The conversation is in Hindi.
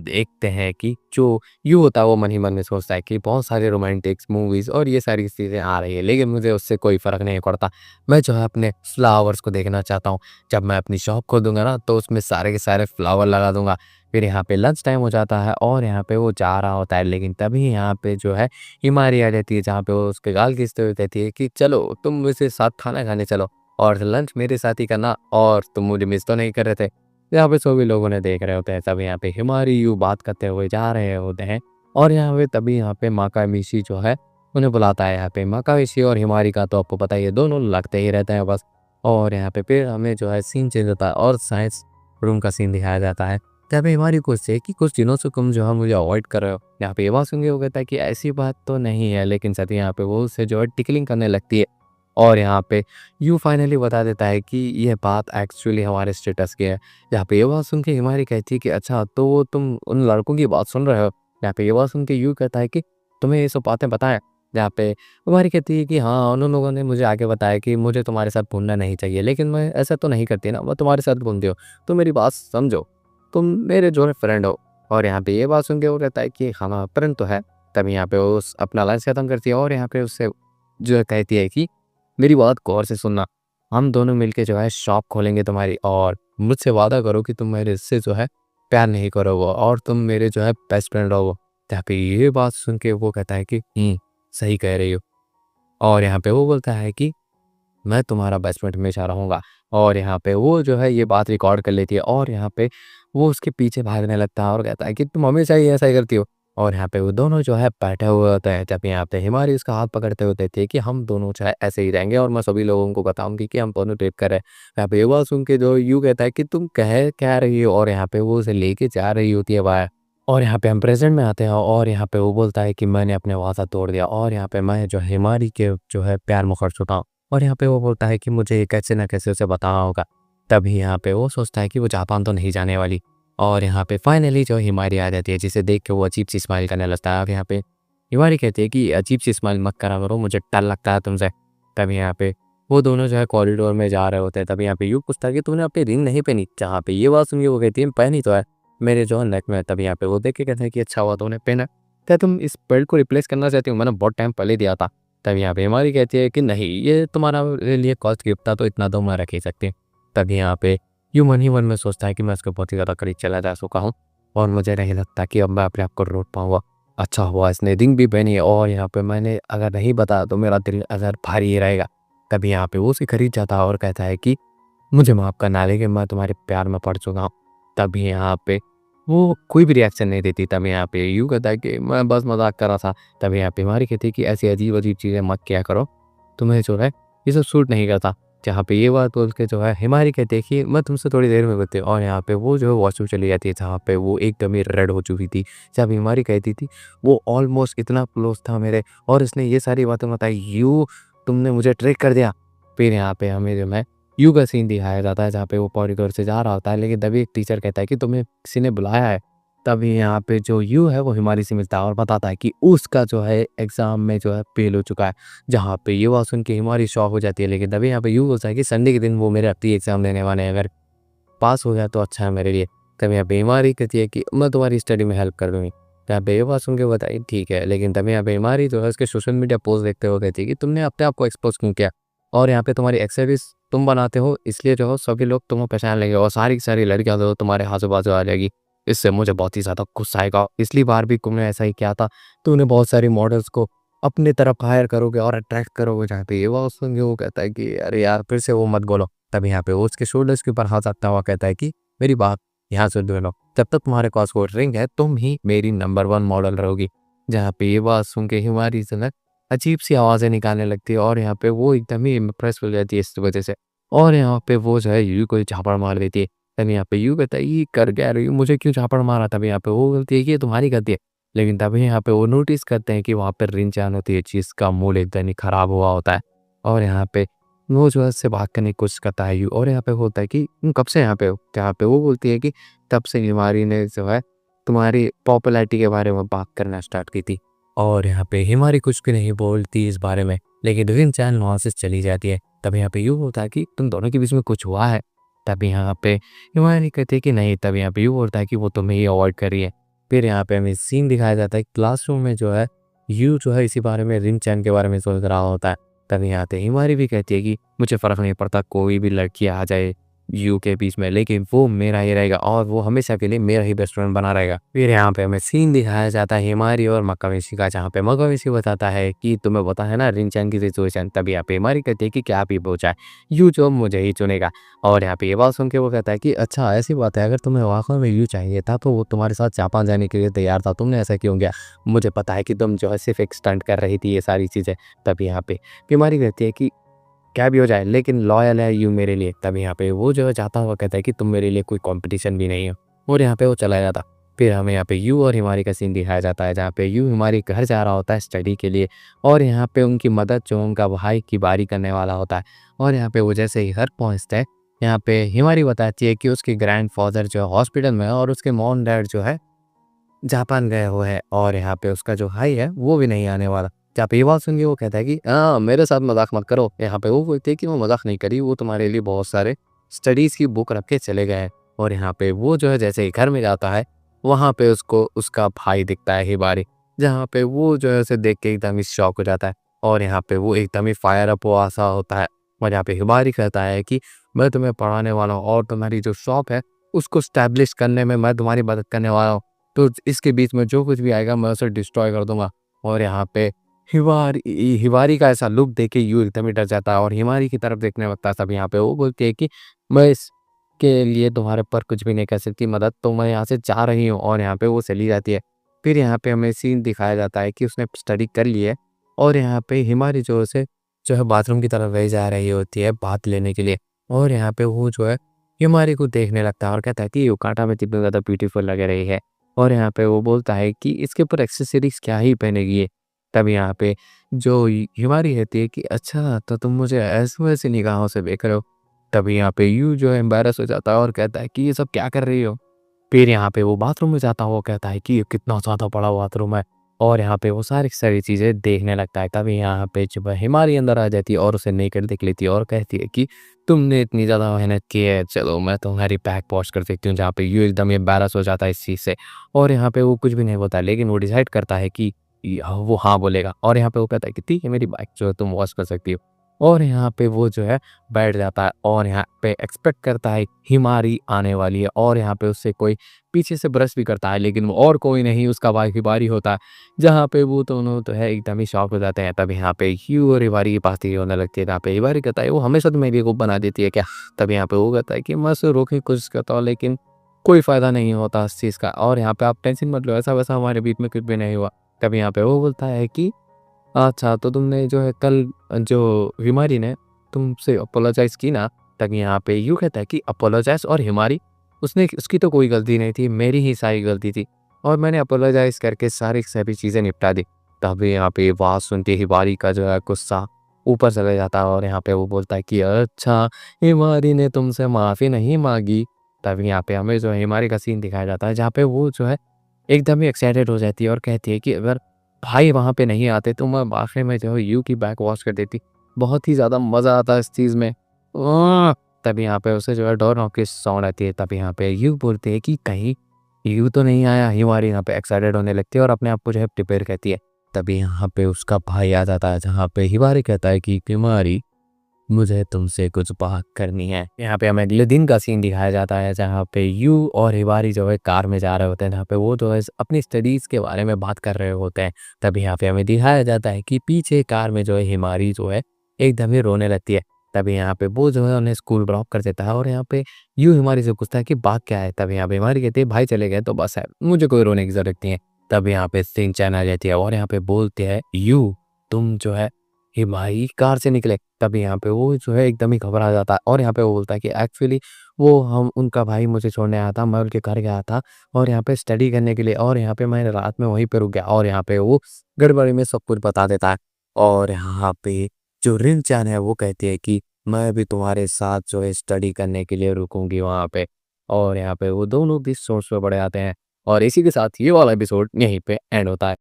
देखते हैं कि जो यूँ होता है वो मन ही मन में सोचता है कि बहुत सारे रोमांटिक्स मूवीज़ और ये सारी चीज़ें आ रही है, लेकिन मुझे उससे कोई फ़र्क नहीं पड़ता। मैं जो है अपने फ्लावर्स को देखना चाहता हूँ। जब मैं अपनी शॉप खोलूँगा ना तो उसमें सारे के सारे फ्लावर लगा दूँगा। फिर यहाँ पे लंच टाइम हो जाता है और यहाँ पे वो जा रहा होता है, लेकिन तभी यहाँ पे जो है हिमारी आ जाती है, जहाँ पे वो उसके गाल खींचते हुए कहती है कि चलो तुम मुझसे साथ खाना खाने चलो और लंच मेरे साथ ही करना, और तुम मुझे मिस तो नहीं कर रहे थे। यहाँ पे सभी लोग उन्हें देख रहे होते हैं। तब यहाँ पे हिमारी यूँ बात करते हुए जा रहे होते हैं और यहाँ पे माकामिशी जो है उन्हें बुलाता है। यहाँ पे माकामिशी और हिमारी का तो आपको पता ही है, दोनों लगते ही रहते हैं बस। और यहाँ पे फिर हमें जो है सीन चेंज होता है और साइंस रूम का सीन दिखाया जाता है। जहाँ पे हिमारी पूछती है कि कुछ दिनों से तुम जो है मुझे अवॉइड कर रहे हो। यहाँ पे ये बात सुन के वो कहता है कि ऐसी बात तो नहीं है, लेकिन साथ ही यहाँ पे वो उससे जो है टिकलिंग करने लगती है। और यहाँ पे यू फाइनली बता देता है कि ये बात एक्चुअली हमारे स्टेटस की है। यहाँ पे ये बात सुन के हिमारी कहती है कि अच्छा तो वो तुम उन लड़कों की बात सुन रहे हो। यहाँ पे ये बात सुन के यू कहता है कि तुम्हें ये सब बातें पता है। यहाँ पे हिमारी कहती है कि हाँ, उन लोगों ने मुझे आगे बताया कि मुझे तुम्हारे साथ घूमना नहीं चाहिए, लेकिन मैं ऐसा तो नहीं करती ना, मैं तुम्हारे साथ घूमती हूँ। तो मेरी बात समझो, तुम मेरे जो है फ्रेंड हो। और यहाँ पे ये बात सुन के वो कहता है कि हाँ, फ्रेंड तो है। तभी यहाँ पे वो अपना लंच खत्म करती है और यहाँ पे उससे जो है कहती है कि मेरी बात गौर से सुनना, हम दोनों मिलके जो है शॉप खोलेंगे तुम्हारी, और मुझसे वादा करो कि तुम मेरे से जो है प्यार नहीं करोगे और तुम मेरे जो है बेस्ट फ्रेंड रहोगे। यहाँ पे ये बात सुन के वो कहता है कि सही कह रही हो। और यहाँ पे वो बोलता है कि मैं तुम्हारा बेस्ट फ्रेंड हमेशा रहूँगा। और यहाँ पे वो जो है ये बात रिकॉर्ड कर लेती है और यहाँ पे वो उसके पीछे भागने लगता है और कहता है कि तुम हमेशा ही ऐसा ही करती हो। और यहाँ पे वो दोनों जो है बैठे हुए होते हैं। जब यहाँ पे हिमारी उसका हाथ पकड़ते हुए कहती है कि हम दोनों चाहे ऐसे ही रहेंगे और मैं सभी लोगों को बताऊंगी कि हम दोनों डेट कर रहे हैं। यहाँ पे ये बात सुन के जो यू कहता है कि तुम कह क्या रही हो, और यहाँ पे वो उसे लेके जा रही होती है बाहर। और यहाँ पे हम प्रेजेंट में आते हैं और यहाँ पे वो बोलता है कि मैंने अपने वादा तोड़ दिया और यहाँ पे मैं जो हिमारी के जो है प्यार में खो चुका हूँ। और यहाँ पे वो बोलता है कि मुझे कैसे ना कैसे उसे बताना होगा। तभी यहाँ पे वो सोचता है कि वो जापान तो नहीं जाने वाली। और यहाँ पे फाइनली जो हिमारी आ जाती है, जिसे देख के वो अजीब सी स्माइल करने लगता है। अब यहाँ पे हिमारी कहती है कि अजीब सी स्माइल मत करा करो, मुझे डर लगता है तुमसे। तभी यहाँ पे वो दोनों जो है कॉरिडोर में जा रहे होते हैं। तभी यहाँ पे यूँ पूछता है कि तूने अपनी रिंग नहीं पहनी। जहाँ पे ये बात सुनिए वो कहती है पहनी तो है, मेरे जो है नेक में है। तभी यहाँ पे वो देख के कहते हैं कि अच्छा हुआ तूने पहना। क्या तुम इस बेल्ट को रिप्लेस करना चाहती हो? मैंने बहुत टाइम पहले दिया था। तब यहाँ पे हिमारी कहती है कि नहीं, ये तुम्हारा मेरे लिए कॉस्ट गिफ्ट था, तो इतना तो मैं रख ही सकती हूँ। तभी यहाँ पे यूँ मन ही मन में सोचता है कि मैं उसके बहुत ही ज़्यादा करीब चला जा चुका हूँ और मुझे नहीं लगता कि अब मैं अपने आप को रोक पाऊँगा। अच्छा हुआ इसने रिंग भी पहनी है और यहाँ पे मैंने अगर नहीं बताया तो मेरा दिल अगर भारी ही रहेगा। तभी यहाँ पे वो उसे खरीद जाता है और कहता है कि मुझे माफ़ करना, लेकिन मैं तुम्हारे प्यार में पड़ चुका हूँ। तभी यहाँ पे वो कोई भी रिएक्शन नहीं देती। तभी यहाँ पे यूँ कहता है कि मैं बस मज़ाक कर रहा था। तभी यहाँ पे हिमारी कहती है कि ऐसी अजीब-अजीब चीज़ें मत किया करो, तुम्हें जो है ये सब सूट नहीं करता। जहाँ पे ये बात बोल के जो है हिमारी कहती है कि मैं तुमसे थोड़ी देर में मिलती हूँ। और यहाँ पे वो जो है वॉशरूम चली जाती है, जहाँ पे वो एकदम ही रेड हो चुकी थी। जब हिमारी कहती थी वो ऑलमोस्ट इतना क्लोज़ था मेरे, और इसने ये सारी बातें बताई, यूँ तुमने मुझे ट्रिक कर दिया। फिर यहाँ पे हमें जो है यू का सीन दिखाया जाता है, जहाँ पे वो कॉरिडोर से जा रहा होता है, लेकिन तभी एक टीचर कहता है कि तुम्हें किसी ने बुलाया है। तभी यहाँ पे जो यू है वो हिमारी से मिलता है और बताता है कि उसका जो है एग्ज़ाम में जो है फेल हो चुका है। जहाँ पे ये बात सुन के हिमारी शॉक हो जाती है, लेकिन तभी यहाँ पे यू बोलता है कि संडे के दिन वो मेरे अपनी एग्ज़ाम देने वाले हैं, अगर पास हो गया तो अच्छा है मेरे लिए। तभी यहाँ पे हिमारी कहती है कि मैं तुम्हारी स्टडी में हेल्प कर दूँगी। यहाँ पे ये बात सुन के बताई ठीक है, लेकिन तभी यहाँ पे हिमारी जो है उसके सोशल मीडिया पोस्ट देखते हुए कहती है कि तुमने अपने आप को एक्सपोज़ क्यों किया? और यहाँ पे तुम्हारी एक्सेस तुम बनाते हो, इसलिए जो है सभी लोग तुम्हें पहचान लेंगे और सारी की सारी लड़कियाँ जो तुम्हारे आजू-बाजू आ जाएगी। इससे मुझे बहुत ही ज़्यादा गुस्सा आएगा। पिछली बार भी तुमने ऐसा ही किया था। तूने बहुत सारी मॉडल्स को अपनी तरफ हायर करोगे और अट्रैक्ट करोगे। जहाँ पे ये बात सुन के वो कहता है कि अरे यार, फिर से वो मत बोलो। तभी यहाँ पे वो उसके शोल्डर्स के ऊपर हाथ रखता हुआ कहता है कि मेरी बात यहाँ से सुन लो, जब तक तुम्हारे पास वो रिंग है तुम ही मेरी नंबर 1 मॉडल रहोगी। जहाँ पे ये बात सुन के हिमारी जो है अजीब सी आवाज़ें निकालने लगती है और यहाँ पे वो एकदम ही इम्प्रेस हो जाती है इस वजह से। और यहाँ पे वो जो है यू को झापड़ मार देती है। तभी यहाँ पे यू कहता है ये कर क्या रही हो, मुझे क्यों झापड़ मारा? तभी यहाँ पे वो बोलती है कि ये तुम्हारी गलती है। लेकिन तभी यहाँ पे वो नोटिस करते हैं कि वहाँ पे रिंचान होती है, जिसका मूड एकदम ही खराब हुआ होता है। और यहाँ पे वो जो है उससे बात करने की कोशिश करता है यू, और यहाँ पे बोलता है कि तुम कब से यहाँ पे हो? तो यहाँ पे वो बोलती है कि तब से हिमारी ने जो है तुम्हारी पॉपुलैरिटी के बारे में बात करना स्टार्ट की थी। और यहाँ पे हिमारी कुछ भी नहीं बोलती इस बारे में, लेकिन रिंचान वहाँ से चली जाती है। तभी यहाँ पे यू बोलता है कि तुम दोनों के बीच में कुछ हुआ है? तभी यहाँ पे हिमारी कहती है कि नहीं। तभी यहाँ पे यू बोलता है कि वो तुम्हें ही अवॉइड कर रही है। फिर यहाँ पे हमें सीन दिखाया जाता है क्लासरूम में जो है यू जो है इसी बारे में रिन-चैन के बारे में सोच रहा होता है। तभी यहाँ पे हिमारी भी कहती है कि मुझे फ़र्क नहीं पड़ता कोई भी लड़की आ जाए यू के बीच में, लेकिन वो मेरा ही रहेगा और वो हमेशा के लिए मेरा ही बेस्ट फ्रेंड बना रहेगा। फिर यहाँ पे हमें सीन दिखाया जाता है हिमारी और मकावेशी का, जहाँ पे मकावेशी बताता है कि तुम्हें पता है ना रिन-चैन की सिचुएशन। तभी यहाँ पे हिमारी कहती है कि क्या भी हो जाए यू जो मुझे ही चुनेगा। और यहाँ पे ये बात सुन के वो कहता है कि अच्छा ऐसी बात है, अगर तुम्हें वाक़ई में यू चाहिए था तो वो तुम्हारे साथ जापान जाने के लिए तैयार था, तुमने ऐसा क्यों किया? मुझे पता है कि तुम जो है सिर्फ़ एक स्टंट कर रही थी ये सारी चीज़ें। तभी यहाँ पे बीमारी कहती है कि क्या भी हो जाए लेकिन लॉयल है यू मेरे लिए। तभी यहाँ पे वो जो है जाता हुआ कहता है कि तुम मेरे लिए कोई कॉम्पिटिशन भी नहीं हो, और यहाँ पे वो चला जाता। फिर हमें यहाँ पे यू और हिमारी का सीन दिखाया जाता है, जहाँ पे यू हिमारी घर जा रहा होता है स्टडी के लिए, और यहाँ पे उनकी मदद जो उनका भाई की बारी करने वाला होता है। और यहाँ पे वो जैसे ही घर पहुँचता है, यहाँ पे हिमारी बताती है कि उसके ग्रैंडफ़ादर जो है हॉस्पिटल में है और उसके मॉम डैड जो है जापान गए हुए हैं, और यहाँ पे उसका जो भाई है वो भी नहीं आने वाला। जहाँ पे ये बात सुन के वो कहता है कि मेरे साथ मज़ाक मत करो। यहाँ पे वो बोलती है कि वो मज़ाक नहीं करी, वो तुम्हारे लिए बहुत सारे स्टडीज़ की बुक रख के चले गए हैं। और यहाँ पे वो जो है जैसे ही घर में जाता है, वहाँ पे उसको उसका भाई दिखता है हिबारी, जहाँ पे वो जो है उसे देख के एकदम ही शॉक हो जाता है। और यहाँ पे वो एकदम ही फायर अप हुआ सा होता है, और यहाँ पे हिबारी कहता है कि मैं तुम्हें पढ़ाने वाला हूँ और तुम्हारी जो शॉप है उसको स्टैब्लिश करने में मैं तुम्हारी मदद करने वाला हूँ। तो इसके बीच में जो कुछ भी आएगा मैं उसे डिस्ट्रॉय कर दूँगा। और यहाँ पे हिवारी का ऐसा लुक देख के यूँ एकदम ही डर जाता है और हिमारी की तरफ देखने लगता है। तब यहाँ पे वो बोलती है कि मैं इसके लिए तुम्हारे ऊपर कुछ भी नहीं कर सकती मदद, तो मैं यहाँ से जा रही हूँ, और यहाँ पे वो चली जाती है। फिर यहाँ पे हमें सीन दिखाया जाता है कि उसने स्टडी कर ली है, और यहाँ पे हिमारी जो उसे जो है बाथरूम की तरफ ले जा रही होती है बात लेने के लिए, और यहाँ पे वो जो है हिमारी को देखने लगता है और कहता है कि युकाटा में कितनी ज़्यादा ब्यूटीफुल लग रही है। और यहाँ पे वो बोलता है कि इसके ऊपर एक्सेसरीज़ क्या ही पहनेगी ये। तब यहाँ पे जो हिमारी कहती है कि अच्छा तो तुम मुझे ऐसे-वैसे निगाहों से देख रहे हो। तभी यहाँ पे यू जो है एम्बैरेस हो जाता है और कहता है कि ये सब क्या कर रही हो? फिर यहाँ पे वो बाथरूम में जाता हुआ कहता है कि ये कितना ज़्यादा बड़ा बाथरूम है, और यहाँ पे वो सारी की सारी चीज़ें देखने लगता है। तभी यहाँ पे जब हिमारी अंदर आ जाती है और उसे नेकेड देख लेती है और कहती है कि तुमने इतनी ज़्यादा मेहनत की है, चलो मैं तुम्हारी बैग वॉश कर देती हूँ। जहाँ पे यू एकदम एम्बैरेस हो जाता है इस चीज़ से, और यहाँ पे वो कुछ भी नहीं बोलता, लेकिन वो डिसाइड करता है कि वो हाँ बोलेगा, और यहाँ पे वो कहता है कि ठीक है मेरी बाइक जो है तुम वॉश कर सकती हो। और यहाँ पे वो जो है बैठ जाता है और यहाँ पे एक्सपेक्ट करता है हिमारी आने वाली है, और यहाँ पे उससे कोई पीछे से ब्रश भी करता है, लेकिन वो और कोई नहीं उसका भाई हिबारी होता है। जहाँ पे वो दोनों तो है एकदम ही शॉक हो जाते हैं। तब यहाँ पे ह्यू और हिबारी की बातें होने लगती है, जहाँ पे हिबारी कहता है वो हमेशा तुम्हें बेवकूफ़ बना देती है क्या? तब यहाँ पे वो कहता है कि मैं उसे रोकने की कोशिश करता हूँ, लेकिन कोई फ़ायदा नहीं होता इस चीज़ का, और यहाँ पे आप टेंशन मत लो, ऐसा-वैसा हमारे बीच में कुछ भी नहीं हुआ। तब यहाँ पे वो बोलता है कि अच्छा तो तुमने जो है कल जो हिमारी ने तुमसे अपोलोजाइज़ की ना? तब यहाँ पे यूँ कहता है कि अपोलोजाइज़, और हिमारी उसने उसकी तो कोई गलती नहीं थी, मेरी ही सारी गलती थी, और मैंने अपोलोजाइज़ करके सारी की सभी चीज़ें निपटा दी। तभी यहाँ पे ये बात सुनते ही हिमारी का जो है गुस्सा ऊपर चला जाता है, और यहाँ पे वो बोलता है कि अच्छा हिमारी ने तुमसे माफ़ी नहीं माँगी। तभी यहाँ पे हमें जो है हिमारी का सीन दिखाया जाता है, जहाँ पे वो जो है एकदम ही एक्साइटेड हो जाती है और कहती है कि अगर भाई वहाँ पे नहीं आते तो मैं आखिर में जो है यू की बैक वॉश कर देती। बहुत ही ज़्यादा मज़ा आता है इस चीज़ में। तभी यहाँ पे उसे जो है डोर नॉक की साउंड आती है। तभी यहाँ पे यू बोलती है कि कहीं यू तो नहीं आया। हिमारी यहाँ पे एक्साइटेड होने लगती है और अपने आप को जो है प्रिपेयर कहती है। तभी यहाँ पे उसका भाई आ जाता है, जहाँ पे हिमारी कहता है कि हिमारी मुझे तुमसे कुछ बात करनी है। यहाँ पे हमें अगले दिन का सीन दिखाया जाता है, जहाँ पे यू और हिबारी जो है कार में जा रहे होते हैं, जहाँ पे वो जो है अपनी स्टडीज़ के बारे में बात कर रहे होते हैं। तभी यहाँ पे हमें दिखाया जाता है कि पीछे कार में जो है हिमारी जो है एकदम ही रोने लगती है। तभी यहाँ पे वो जो है उन्हें स्कूल ड्रॉप कर देता है, और यहाँ पे यू हिमारी से पूछता है कि बात क्या है? तभी यहाँ पे हिमारी कहती है भाई चले गए तो बस है, मुझे कोई रोने की ज़रूरत नहीं है। तब यहाँ पे सिंह चैन आ जाती है और यहाँ पे बोलते हैं यू तुम जो है हिमारी कार से निकले। तभी यहाँ पे वो जो है एकदम ही घबरा जाता है, और यहाँ पे वो बोलता है कि एक्चुअली वो हम उनका भाई मुझे छोड़ने आया था, मैं उनके घर गया था और यहाँ पे स्टडी करने के लिए, और यहाँ पे मैं रात में वहीं पे रुक गया, और यहाँ पे वो गड़बड़ी में सब कुछ बता देता है। और यहाँ पे जो रिन चान है वो कहती है कि मैं भी तुम्हारे साथ जो है स्टडी करने के लिए रुकूंगी वहाँ पे, और यहाँ पे वो दोनों भी सोच पे पड़े आते हैं, और इसी के साथ ये वाला एपिसोड यहीं पे एंड होता है।